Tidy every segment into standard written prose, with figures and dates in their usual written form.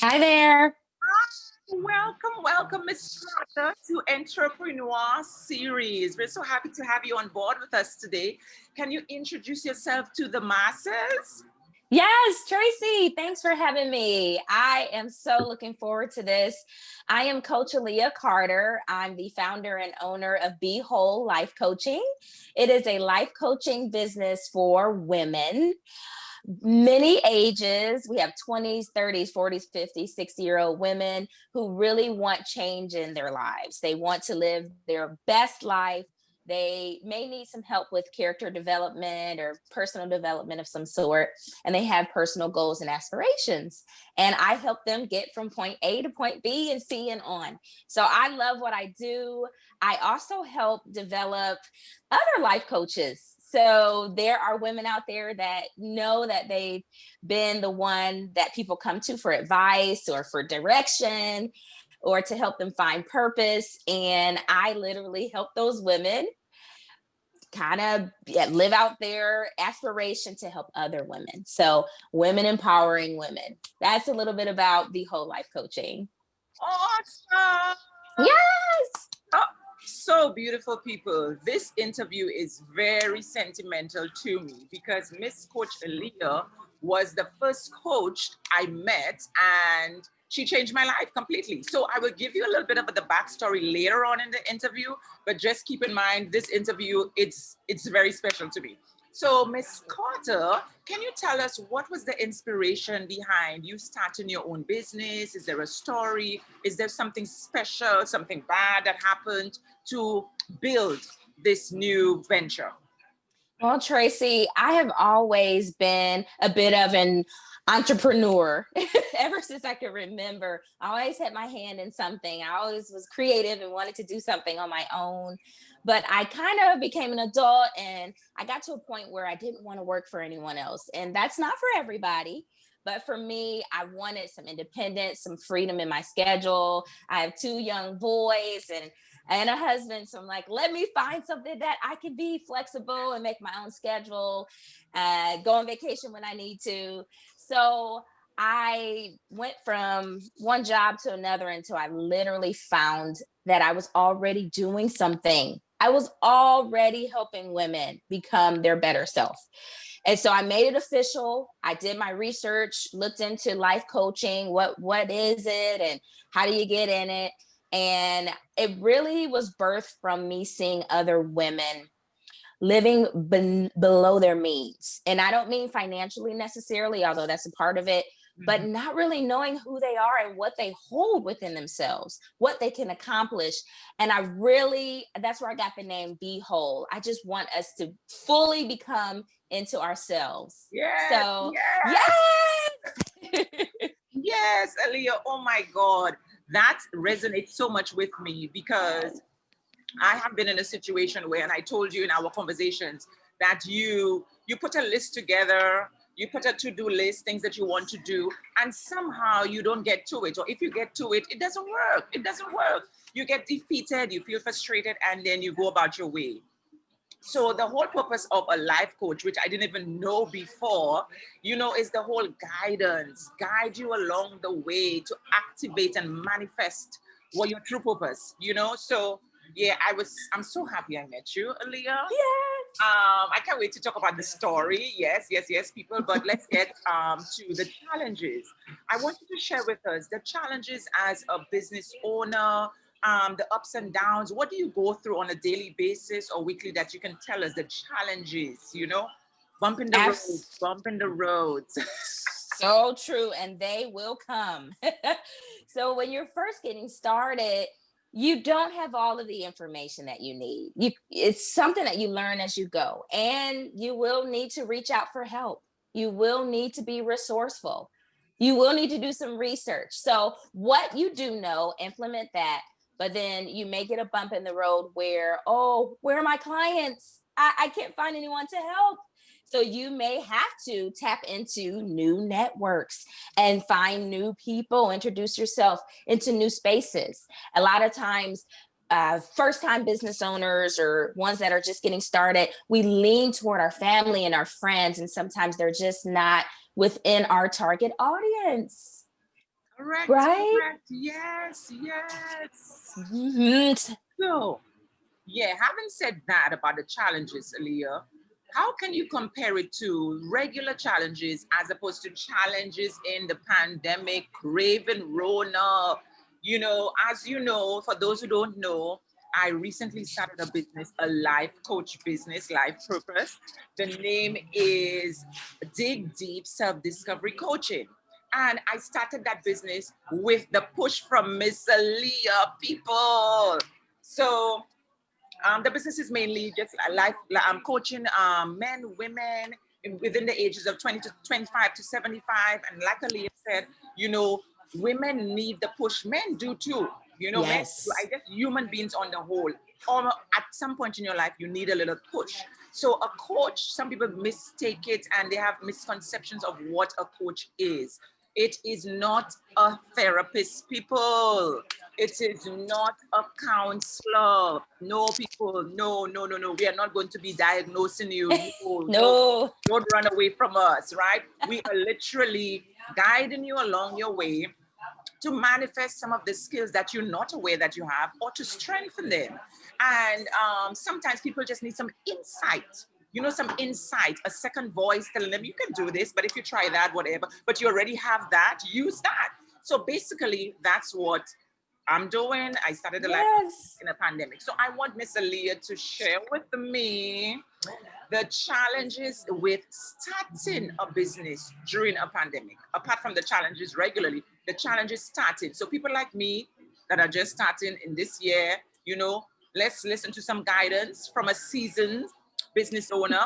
Hi there. Welcome, welcome, Miss Carter, to Entrepreneur Series. We're so happy to have you on board with us today. Can you introduce yourself to the masses? Yes, Tracy, thanks for having me. I am so looking forward to this. I am Coach Aaliyah Carter. I'm the founder and owner of Be Whole Life Coaching. It is a life coaching business for women, many ages. We have 20s, 30s, 40s, 50s, 60-year-old women who really want change in their lives. They want to live their best life. They may need some help with character development or personal development of some sort, and they have personal goals and aspirations. And I help them get from point A to point B and C and on. So I love what I do. I also help develop other life coaches. So there are women out there that know that they've been the one that people come to for advice or for direction or to help them find purpose. And I literally help those women kind of live out their aspiration to help other women. So, women empowering women. That's a little bit about the whole life coaching. Awesome! Yes. Oh, so beautiful, people. This interview is very sentimental to me because Miss Coach Aaliyah was the first coach I met, and she changed my life completely. So I will give you a little bit of the backstory later on in the interview, but just keep in mind this interview, it's very special to me. So, Miss Carter, can you tell us what was the inspiration behind you starting your own business? Is there a story? Is there something special, something bad that happened to build this new venture? Well, Tracy, I have always been a bit of an entrepreneur ever since I can remember. I always had my hand in something. I always was creative and wanted to do something on my own. But I kind of became an adult and I got to a point where I didn't want to work for anyone else. And that's not for everybody. But for me, I wanted some independence, some freedom in my schedule. I have two young boys and a husband. So I'm like, let me find something that I can be flexible and make my own schedule, go on vacation when I need to. So I went from one job to another until I literally found that I was already doing something. I was already helping women become their better self. And so I made it official. I did my research, looked into life coaching, what is it and how do you get in it? And it really was birthed from me seeing other women living below their means. And I don't mean financially necessarily, although that's a part of it, but Mhm. not really knowing who they are and what they hold within themselves, what they can accomplish. And that's where I got the name Be Whole. I just want us to fully become into ourselves. Yes, So, yes. yes, yes, Aaliyah. Oh my God. That resonates so much with me because I have been in a situation where, and I told you in our conversations that you put a list together, you put a to-do list, things that you want to do, and somehow you don't get to it. Or if you get to it, it doesn't work. It doesn't work. You get defeated, you feel frustrated, and then you go about your way. So the whole purpose of a life coach, which I didn't even know before, is the whole guidance, guide you along the way to activate and manifest what your true purpose. So yeah, I'm so happy I met you, Aaliyah. I can't wait to talk about the story. Yes, yes, yes, people. But let's get to the challenges. I want you to share with us the challenges as a business owner, the ups and downs. What do you go through on a daily basis or weekly that you can tell us the challenges? Bumping the roads, Yes. bumping the roads. So true, and they will come. So when you're first getting started, you don't have all of the information that you need. It's something that you learn as you go, and you will need to reach out for help. You will need to be resourceful. You will need to do some research. So what you do know, implement that. But then you may get a bump in the road where, oh, where are my clients? I can't find anyone to help. So you may have to tap into new networks and find new people, introduce yourself into new spaces. A lot of times, first time business owners or ones that are just getting started, we lean toward our family and our friends, and sometimes they're just not within our target audience. Correct, right? correct. Yes, yes. Mhm. So, yeah, having said that about the challenges, Aaliyah, how can you compare it to regular challenges as opposed to challenges in the pandemic, Raven Rona? You know, as you know, for those who don't know, I recently started a business, a life coach business, Life Purpose. The name is Dig Deep Self Discovery Coaching. And I started that business with the push from Miss Aaliyah, people. So the business is mainly just like I'm coaching men, women within the ages of 20 to 25 to 75. And like Aaliyah said, you know, women need the push. Men do too. You know, men, I Yes. guess human beings on the whole, or at some point in your life, you need a little push. So a coach, some people mistake it and they have misconceptions of what a coach is. It is not a therapist, people. It is not a counselor. No, people, no, no, no, no. We are not going to be diagnosing you. No, no, No. don't run away from us, right? We are literally guiding you along your way to manifest some of the skills that you're not aware that you have or to strengthen them. And sometimes people just need some insight, you know, some insight, a second voice telling them, you can do this, but if you try that, whatever, but you already have that, use that. So basically, that's what I'm doing. I started the life Yes. in a pandemic. So I want Miss Aaliyah to share with me the challenges with starting a business during a pandemic, apart from the challenges regularly, the challenges starting. So people like me that are just starting in this year, you know, let's listen to some guidance from a seasoned business owner.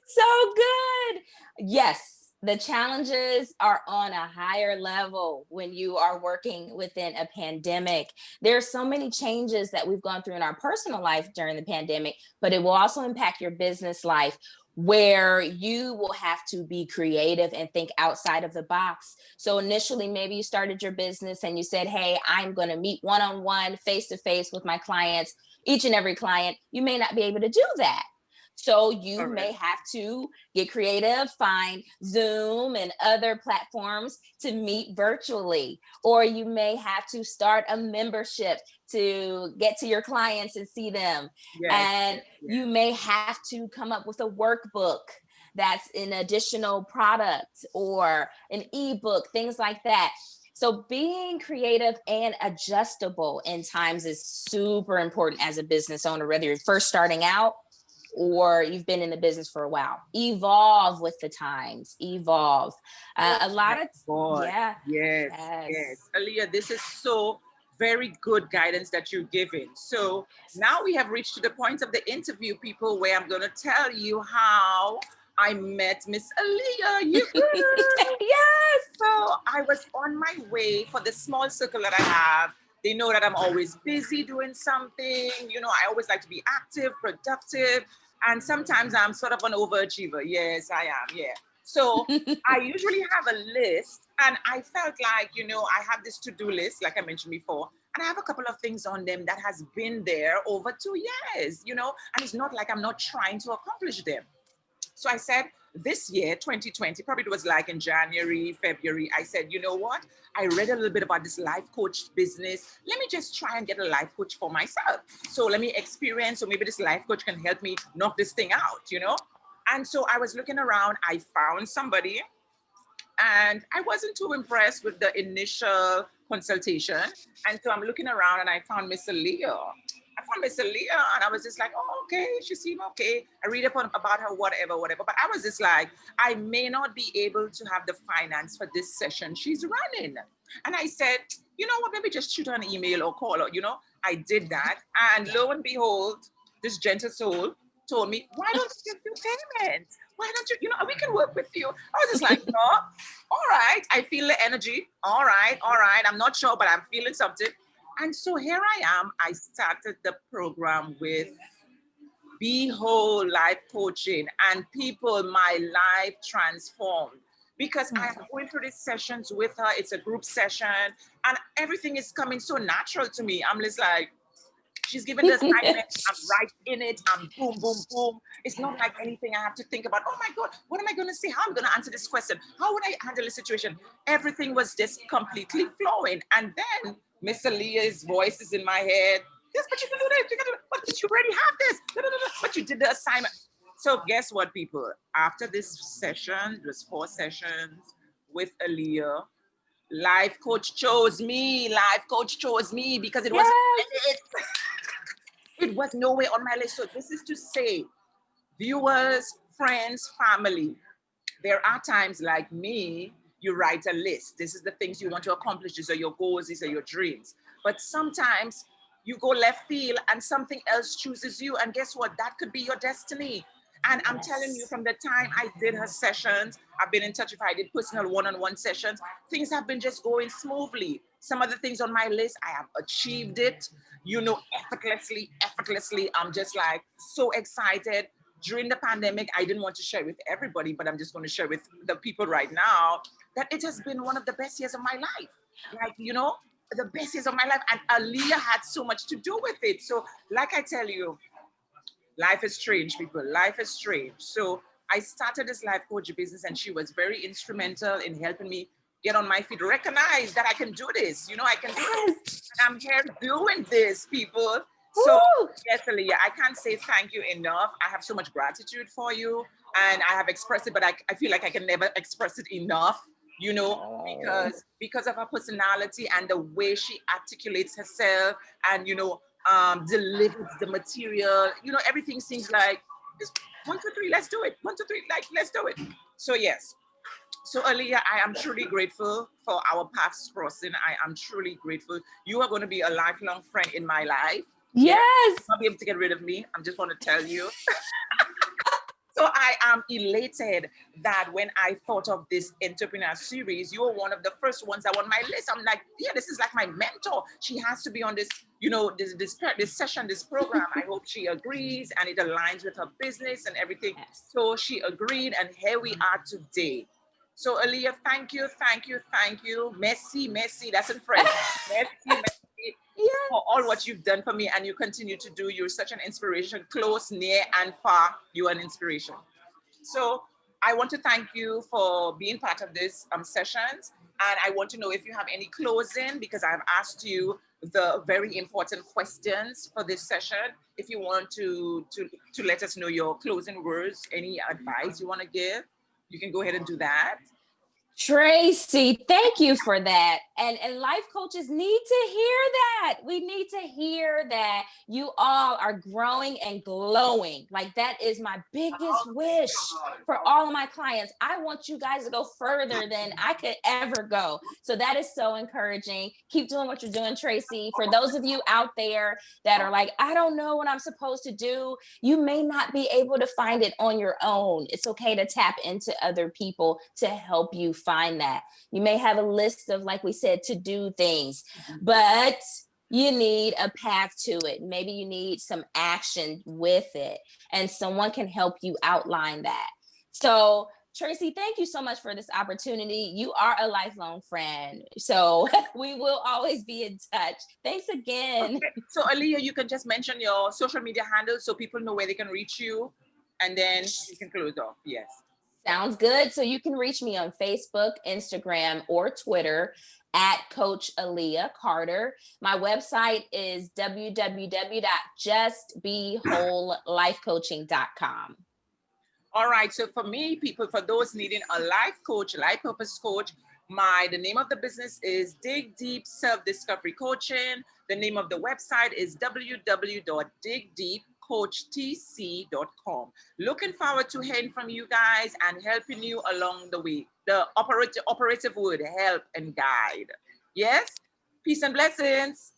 So good. Yes, the challenges are on a higher level when you are working within a pandemic. There are so many changes that we've gone through in our personal life during the pandemic, but it will also impact your business life where you will have to be creative and think outside of the box. So initially, maybe you started your business and you said, hey, I'm going to meet one on one, face to face with my clients, each and every client. You may not be able to do that. So you may Correct. have to get creative, find Zoom and other platforms to meet virtually, or you may have to start a membership to get to your clients and see them. Yes, And yes, yes. you may have to come up with a workbook that's an additional product or an ebook, things like that. So being creative and adjustable in times is super important as a business owner, whether you're first starting out or you've been in the business for a while. Evolve with the times, evolve. Oh A my lot of, God. yeah, Yes, yes. yes. Aaliyah, this is so very good guidance that you're giving. So now we have reached to the point of the interview, people, where I'm going to tell you how I met Miss Aaliyah. You Yes. So I was on my way for the small circle that I have. They know that I'm always busy doing something. You know, I always like to be active, productive, and sometimes I'm sort of an overachiever. Yes, I am. Yeah. So I usually have a list, and I felt like, you know, I have this to-do list, like I mentioned before, and I have a couple of things on them that has been there over 2 years, you know, and it's not like I'm not trying to accomplish them. So I said, this year, 2020, probably it was like in January, February, I said, you know what? I read a little bit about this life coach business. Let me just try and get a life coach for myself. So let me experience, so maybe this life coach can help me knock this thing out, you know? And so I was looking around, I found somebody, and I wasn't too impressed with the initial consultation. And so I'm looking around and I found Miss Aaliyah. I found Miss Aaliyah and I was just like, oh, okay, she seemed okay. I read up on, about her, whatever, whatever. But I was just like, I may not be able to have the finance for this session she's running. And I said, you know what, maybe just shoot her an email or call her, you know? I did that. And Yeah. lo and behold, this gentle soul told me, why don't you just do payment? Why don't you, you know, we can work with you. I was just like, no, all right, I feel the energy. All right. I'm not sure, but I'm feeling something. And so here I am. I started the program with Be Whole Life Coaching, and people, my life transformed because I am going through these sessions with her. It's a group session, and everything is coming so natural to me. I'm just like, She's given the assignment. I'm right in it. I'm boom, boom, boom. It's not like anything I have to think about. Oh my God, what am I going to say? How am I going to answer this question? How would I handle the situation? Everything was just completely flowing. And then Miss Aaliyah's voice is in my head. Yes, but you can do this. You can do it. But you already have this. But you did the assignment. So guess what, people? After this session, it was 4 sessions with Aaliyah. Life coach chose me. Life coach chose me because it was it was nowhere on my list. So this is to say, viewers, friends, family, there are times like me, you write a list. This is the things you want to accomplish. These are your goals. These are your dreams. But sometimes you go left field and something else chooses you. And guess what? That could be your destiny. And I'm telling you, from the time I did her sessions, I've been in touch if I did personal one-on-one sessions, things have been just going smoothly. Some of the things on my list, I have achieved it, effortlessly. I'm just like so excited. During the pandemic, I didn't want to share with everybody, but I'm just going to share with the people right now that it has been one of the best years of my life. Like, the best years of my life. And Aaliyah had so much to do with it. So like I tell you, life is strange, people. Life is strange. So I started this life coach business and she was very instrumental in helping me get on my feet, recognize that I can do this. I can do this. And I'm here doing this, people. So yes, Aaliyah, I can't say thank you enough. I have so much gratitude for you and I have expressed it, but I feel like I can never express it enough, because of her personality and the way she articulates herself and, delivers the material, everything seems like, 1, 2, 3, let's do it. 1, 2, 3, like, let's do it. So yes. So Aaliyah, I am truly grateful for our paths crossing. I am truly grateful. You are going to be a lifelong friend in my life. Yes. You'll not be able to get rid of me. I'm just want to tell you. So I am elated that when I thought of this entrepreneur series, you were one of the first ones that were on my list. I'm like, yeah, this is like my mentor. She has to be on this, this session, this program. I hope she agrees and it aligns with her business and everything. Yes. So she agreed and here we are today. So Aaliyah, thank you. Merci, that's in French. Merci. Yes. For all what you've done for me and you continue to do. You're such an inspiration, close, near, and far. You're an inspiration. So I want to thank you for being part of this sessions. And I want to know if you have any closing, because I've asked you the very important questions for this session. If you want to let us know your closing words, any advice you want to give, you can go ahead and do that. Tracy, thank you for that. And life coaches need to hear that. We need to hear that you all are growing and glowing. Like, that is my biggest wish for all of my clients. I want you guys to go further than I could ever go. So that is so encouraging. Keep doing what you're doing, Tracy. For those of you out there that are like, I don't know what I'm supposed to do, you may not be able to find it on your own. It's okay to tap into other people to help you find that. You may have a list of, like we said, to do things, but you need a path to it. Maybe you need some action with it, and someone can help you outline that. So Tracy, thank you so much for this opportunity. You are a lifelong friend, so we will always be in touch. Thanks again. Okay. So Aaliyah, you can just mention your social media handles so people know where they can reach you, and then you can close off. Yes. Sounds good. So you can reach me on Facebook, Instagram, or Twitter at Coach Aaliyah Carter. My website is www.justbewholelifecoaching.com. All right. So for me, people, for those needing a life coach, life purpose coach, the name of the business is Dig Deep Self-Discovery Coaching. The name of the website is www.digdeepcoachtc.com. Looking forward to hearing from you guys and helping you along the way. The operative word, help and guide. Yes? Peace and blessings.